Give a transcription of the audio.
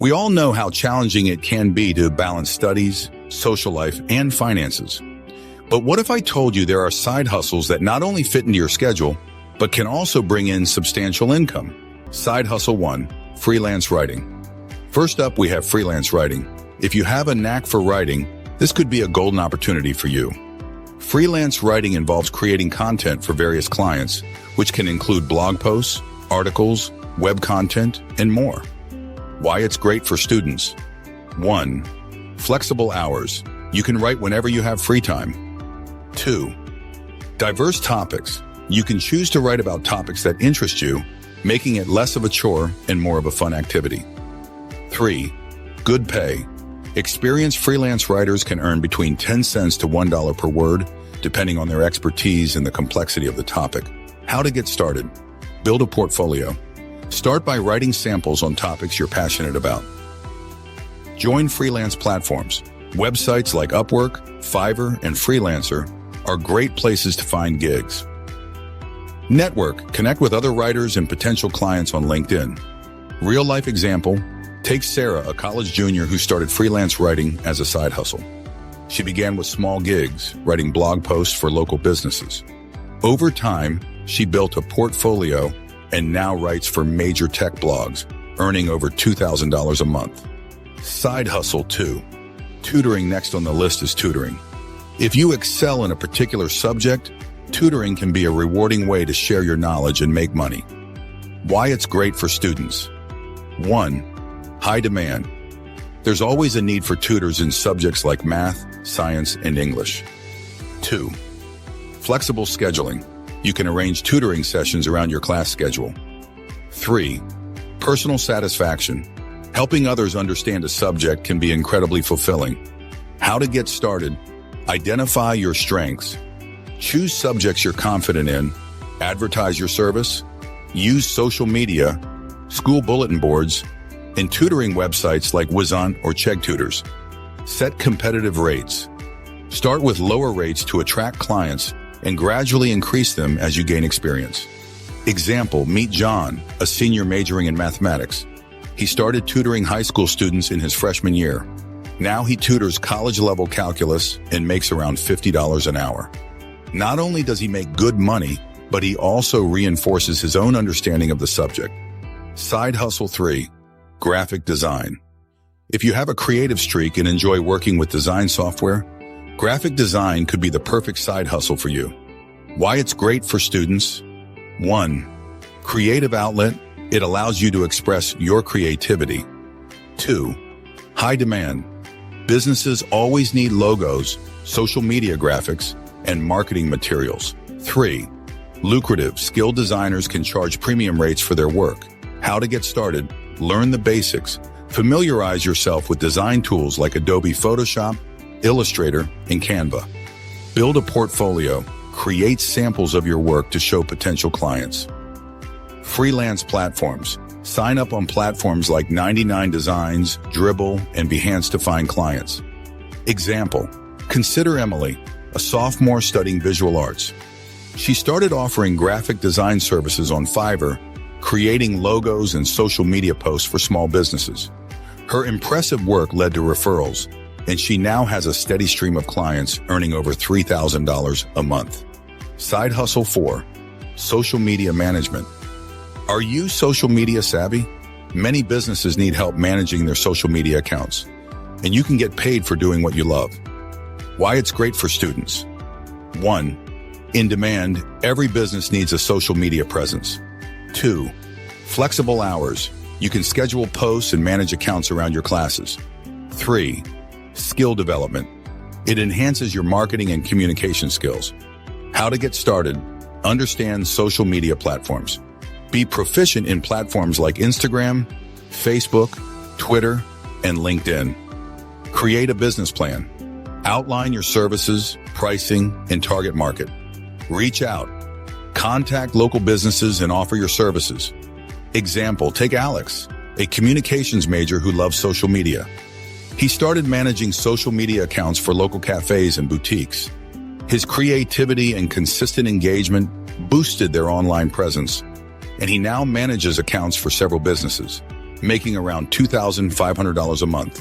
We all know how challenging it can be to balance studies, social life, and finances. But what if I told you there are side hustles that not only fit into your schedule, but can also bring in substantial income? Side Hustle 1, Freelance Writing. First up, we have freelance writing. If you have a knack for writing, this could be a golden opportunity for you. Freelance writing involves creating content for various clients, which can include blog posts, articles, web content, and more. Why it's great for students. 1. Flexible hours. You can write whenever you have free time. 2. Diverse topics. You can choose to write about topics that interest you, making it less of a chore and more of a fun activity. 3. Good pay. Experienced freelance writers can earn between 10 cents to $1 per word, depending on their expertise and the complexity of the topic. How to get started. Build a portfolio. Start by writing samples on topics you're passionate about. Join freelance platforms. Websites like Upwork, Fiverr, and Freelancer are great places to find gigs. Network. Connect with other writers and potential clients on LinkedIn. Real-life example. Take Sarah, a college junior who started freelance writing as a side hustle. She began with small gigs, writing blog posts for local businesses. Over time, she built a portfolio and now writes for major tech blogs, earning over $2,000 a month. Side Hustle 2. Tutoring. Next on the list is tutoring. If you excel in a particular subject, tutoring can be a rewarding way to share your knowledge and make money. Why it's great for students. 1. High demand. There's always a need for tutors in subjects like math, science, and English. 2. Flexible scheduling. You can arrange tutoring sessions around your class schedule. 3. Personal satisfaction. Helping others understand a subject can be incredibly fulfilling. How to get started. Identify your strengths. Choose subjects you're confident in. Advertise your service. Use social media, school bulletin boards, and tutoring websites like Wizant or Chegg Tutors. Set competitive rates. Start with lower rates to attract clients and gradually increase them as you gain experience. Example, meet John, a senior majoring in mathematics. He started tutoring high school students in his freshman year. Now he tutors college-level calculus and makes around $50 an hour. Not only does he make good money, but he also reinforces his own understanding of the subject. Side Hustle 3. Graphic design. If you have a creative streak and enjoy working with design software, graphic design could be the perfect side hustle for you. Why it's great for students. 1. Creative outlet. It allows you to express your creativity. 2. High demand. Businesses always need logos, social media graphics, and marketing materials. 3. Lucrative. Skilled designers can charge premium rates for their work. How to get started. Learn the basics. Familiarize yourself with design tools like Adobe Photoshop, Illustrator, and Canva. Build a portfolio. Create samples of your work to show potential clients. Freelance platforms. Sign up on platforms like 99 Designs, Dribbble, and Behance to find clients. Example, consider Emily, a sophomore studying visual arts. She started offering graphic design services on Fiverr, creating logos and social media posts for small businesses. Her impressive work led to referrals, and she now has a steady stream of clients earning over $3,000 a month. Side Hustle 4. Social media management. Are you social media savvy? Many businesses need help managing their social media accounts, and you can get paid for doing what you love. Why it's great for students. 1. In demand, every business needs a social media presence. 2. Flexible hours. You can schedule posts and manage accounts around your classes. 3. Skill development. It enhances your marketing and communication skills. How to get started. Understand social media platforms. Be proficient in platforms like Instagram, Facebook, Twitter, and LinkedIn. Create a business plan. Outline your services, pricing, and target market. Reach out. Contact local businesses and offer your services. Example, take Alex, a communications major who loves social media. He started managing social media accounts for local cafes and boutiques. His creativity and consistent engagement boosted their online presence, and he now manages accounts for several businesses. making around $2,500 a month.